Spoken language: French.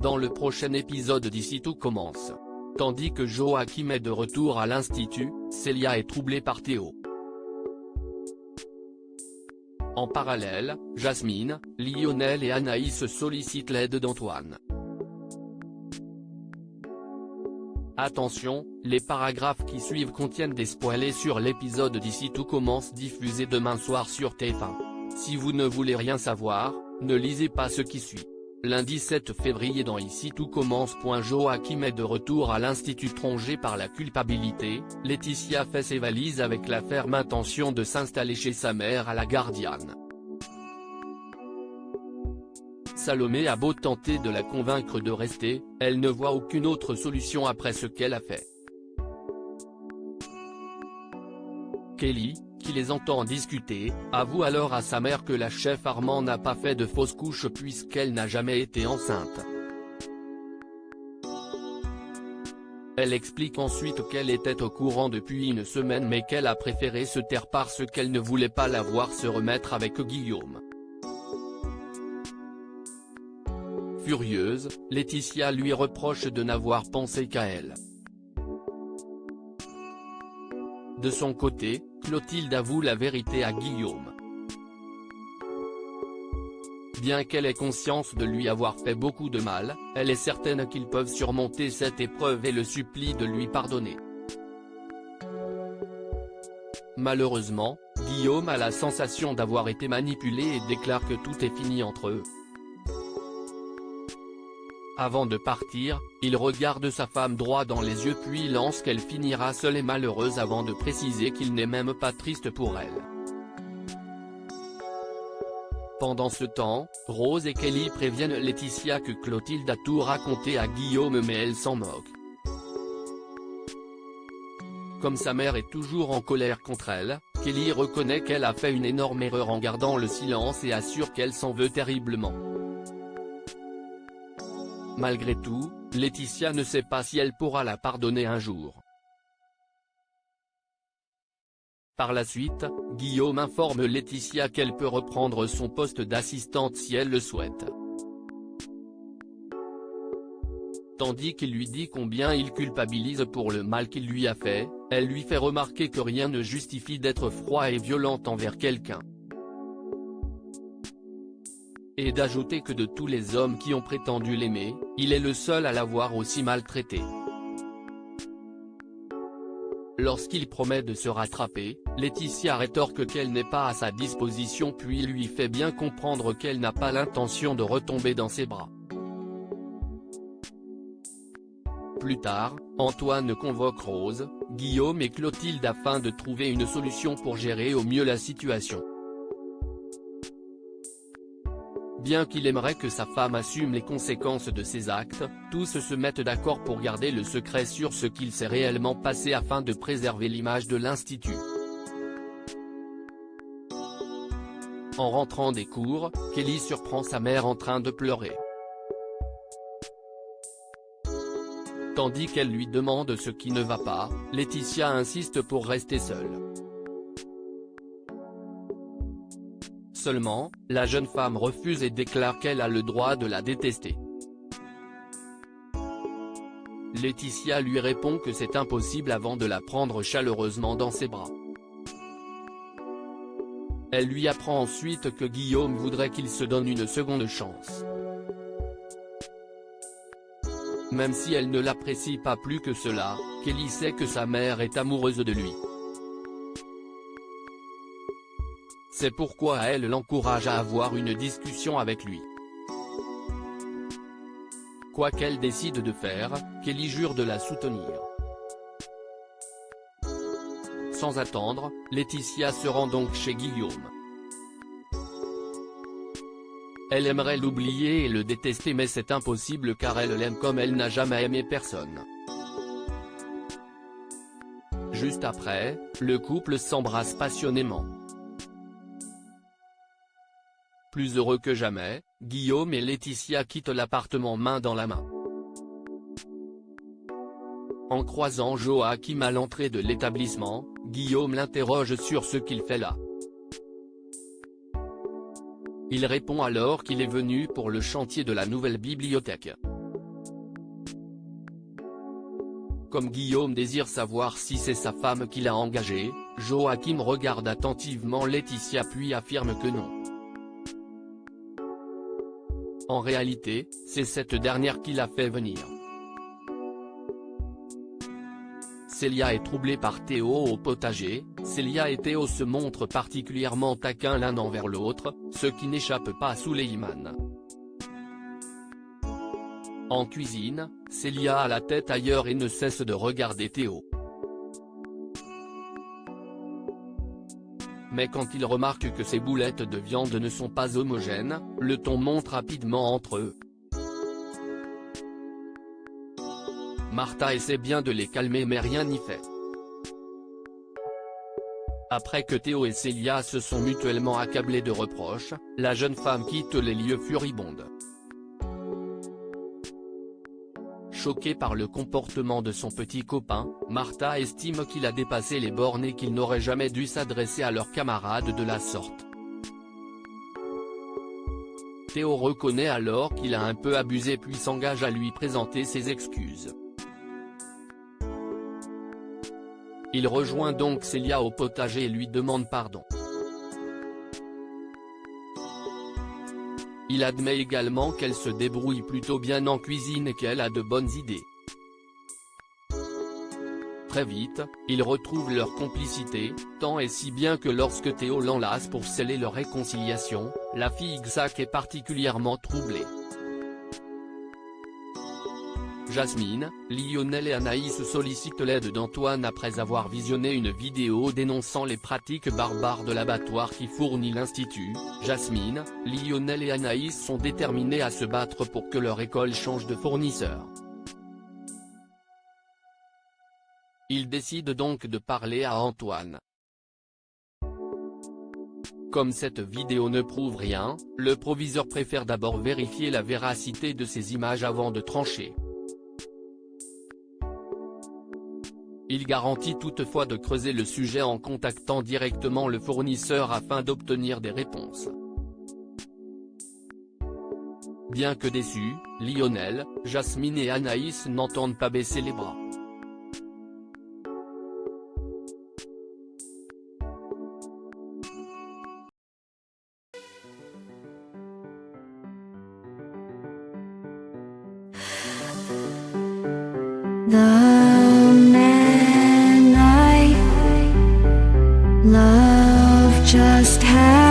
dans le prochain épisode d'Ici tout commence. Tandis que Joachim est de retour à l'institut, Célia est troublée par Théo. En parallèle, Jasmine, Lionel et Anaïs sollicitent l'aide d'Antoine. Attention, les paragraphes qui suivent contiennent des spoilers sur l'épisode d'Ici tout commence diffusé demain soir sur TF1. Si vous ne voulez rien savoir, ne lisez pas ce qui suit. Lundi 7 février dans Ici tout commence. Joachim est de retour à l'institut rongé par la culpabilité, Laetitia fait ses valises avec la ferme intention de s'installer chez sa mère à la Gardiane. Salomé a beau tenter de la convaincre de rester, elle ne voit aucune autre solution après ce qu'elle a fait. Kelly, qui les entend discuter, avoue alors à sa mère que la chef Armand n'a pas fait de fausse couche puisqu'elle n'a jamais été enceinte. Elle explique ensuite qu'elle était au courant depuis une semaine mais qu'elle a préféré se taire parce qu'elle ne voulait pas la voir se remettre avec Guillaume. Furieuse, Laetitia lui reproche de n'avoir pensé qu'à elle. De son côté, Clotilde avoue la vérité à Guillaume. Bien qu'elle ait conscience de lui avoir fait beaucoup de mal, elle est certaine qu'ils peuvent surmonter cette épreuve et le supplie de lui pardonner. Malheureusement, Guillaume a la sensation d'avoir été manipulé et déclare que tout est fini entre eux. Avant de partir, il regarde sa femme droit dans les yeux puis lance qu'elle finira seule et malheureuse avant de préciser qu'il n'est même pas triste pour elle. Pendant ce temps, Rose et Kelly préviennent Laetitia que Clotilde a tout raconté à Guillaume mais elle s'en moque. Comme sa mère est toujours en colère contre elle, Kelly reconnaît qu'elle a fait une énorme erreur en gardant le silence et assure qu'elle s'en veut terriblement. Malgré tout, Laetitia ne sait pas si elle pourra la pardonner un jour. Par la suite, Guillaume informe Laetitia qu'elle peut reprendre son poste d'assistante si elle le souhaite. Tandis qu'il lui dit combien il culpabilise pour le mal qu'il lui a fait, elle lui fait remarquer que rien ne justifie d'être froid et violente envers quelqu'un. Et d'ajouter que de tous les hommes qui ont prétendu l'aimer, il est le seul à l'avoir aussi maltraité. Lorsqu'il promet de se rattraper, Laetitia rétorque qu'elle n'est pas à sa disposition puis lui fait bien comprendre qu'elle n'a pas l'intention de retomber dans ses bras. Plus tard, Antoine convoque Rose, Guillaume et Clotilde afin de trouver une solution pour gérer au mieux la situation. Bien qu'il aimerait que sa femme assume les conséquences de ses actes, tous se mettent d'accord pour garder le secret sur ce qu'il s'est réellement passé afin de préserver l'image de l'institut. En rentrant des cours, Kelly surprend sa mère en train de pleurer. Tandis qu'elle lui demande ce qui ne va pas, Laetitia insiste pour rester seule. Seulement, la jeune femme refuse et déclare qu'elle a le droit de la détester. Laetitia lui répond que c'est impossible avant de la prendre chaleureusement dans ses bras. Elle lui apprend ensuite que Guillaume voudrait qu'il se donne une seconde chance. Même si elle ne l'apprécie pas plus que cela, Kelly sait que sa mère est amoureuse de lui. C'est pourquoi elle l'encourage à avoir une discussion avec lui. Quoi qu'elle décide de faire, Kelly jure de la soutenir. Sans attendre, Laetitia se rend donc chez Guillaume. Elle aimerait l'oublier et le détester mais c'est impossible car elle l'aime comme elle n'a jamais aimé personne. Juste après, le couple s'embrasse passionnément. Plus heureux que jamais, Guillaume et Laetitia quittent l'appartement main dans la main. En croisant Joachim à l'entrée de l'établissement, Guillaume l'interroge sur ce qu'il fait là. Il répond alors qu'il est venu pour le chantier de la nouvelle bibliothèque. Comme Guillaume désire savoir si c'est sa femme qui l'a engagé, Joachim regarde attentivement Laetitia puis affirme que non. En réalité, c'est cette dernière qui l'a fait venir. Célia est troublée par Théo au potager. Célia et Théo se montrent particulièrement taquins l'un envers l'autre, ce qui n'échappe pas à Suleiman. En cuisine, Célia a la tête ailleurs et ne cesse de regarder Théo. Mais quand il remarque que ses boulettes de viande ne sont pas homogènes, le ton monte rapidement entre eux. Martha essaie bien de les calmer mais rien n'y fait. Après que Théo et Célia se sont mutuellement accablés de reproches, la jeune femme quitte les lieux furibonde. Choquée par le comportement de son petit copain, Martha estime qu'il a dépassé les bornes et qu'il n'aurait jamais dû s'adresser à leurs camarades de la sorte. Théo reconnaît alors qu'il a un peu abusé puis s'engage à lui présenter ses excuses. Il rejoint donc Célia au potager et lui demande pardon. Il admet également qu'elle se débrouille plutôt bien en cuisine et qu'elle a de bonnes idées. Très vite, ils retrouvent leur complicité, tant et si bien que lorsque Théo l'enlace pour sceller leur réconciliation, la fille Xac est particulièrement troublée. Jasmine, Lionel et Anaïs sollicitent l'aide d'Antoine après avoir visionné une vidéo dénonçant les pratiques barbares de l'abattoir qui fournit l'Institut. Jasmine, Lionel et Anaïs sont déterminés à se battre pour que leur école change de fournisseur. Ils décident donc de parler à Antoine. Comme cette vidéo ne prouve rien, le proviseur préfère d'abord vérifier la véracité de ces images avant de trancher. Il garantit toutefois de creuser le sujet en contactant directement le fournisseur afin d'obtenir des réponses. Bien que déçus, Lionel, Jasmine et Anaïs n'entendent pas baisser les bras. Love just had